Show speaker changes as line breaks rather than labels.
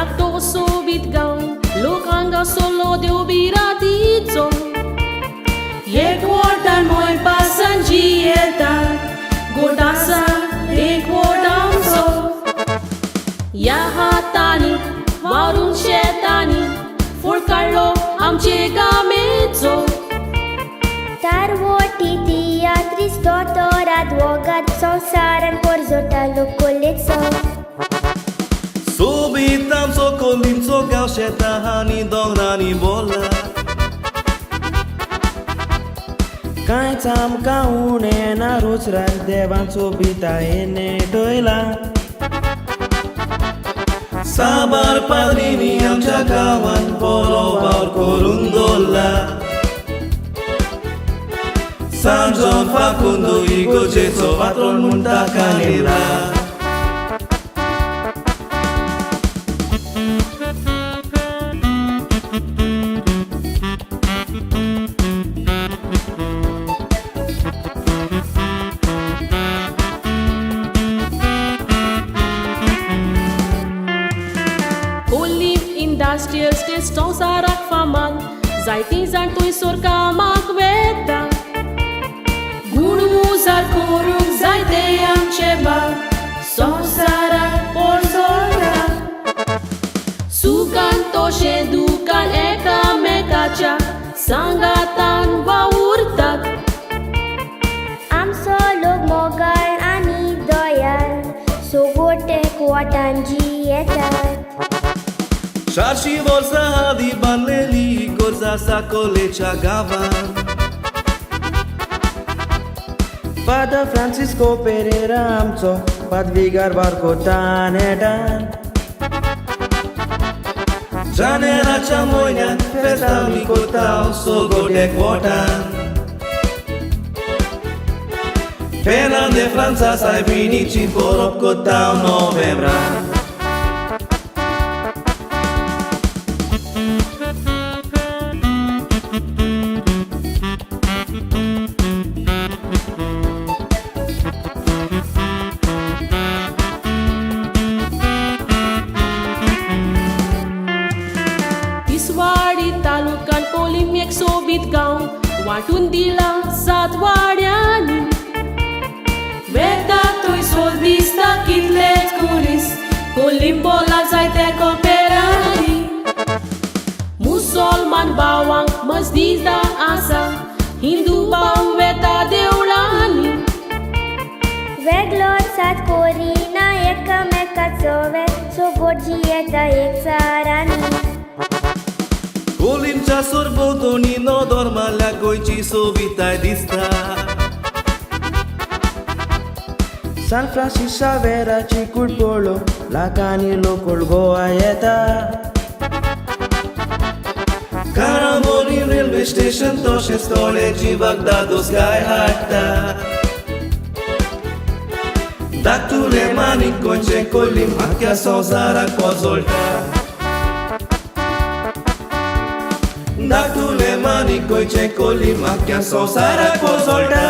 Yakto sobit gaun, lokanga solo de obiratizzo. Yekwartan moi pasangieta, godasa ekwadamso. Yahatani, varun shetani, furkarlo amche gamezo.
Tarvoti teatris dotora dvogat संसारन porzota lokoleco.
Subitam so kolim so gauchetahani dongrani bola.
Kai tam kaune na ruchran devan subita ene doila.
Sabar padrini amcha kawan polo baur korundola. San John Facundo y Gochezo patron munta canela.
Olim industrial stão sarak famal, zaitin zantui sorka makveta. Gurmuzar korum zaiteyam cheba, sonsara porzora. Sukan toshe dukan eka mekacha, sangatan vaurtat.
Am solo mogal ani doyal, so gote kwatanji etat.
Shashi vorsa hadi banleli gorza sakole chagavan.
Padre Francisco Pereira amco padvigar barco tanedan.
Janela chamoyan festa mikotao so gode kwotan. Pena de Franța sai vinici porop kotao novembra.
Tiswadi talukan Olim ek sobit gaun, watun dila satwadiani. Veta tui soldista kitlet kuris, Olim bola zaite cooperani. Musolman bawang masjida asa, Hindu bau veta deulani.
Veglot sat korina ekmekat sove, so godji eta ek sarani.
Olim cha sorbotoni no dorma la goici sovitai dista.
San Francisco vera chicul polo la cani locul goaeta.
Caramoni railway station toshe storage Bagdado sky hatta. Datule mani conce colim acchia sozara cozolta. Datule mani conce colim acchia sozara cozolta.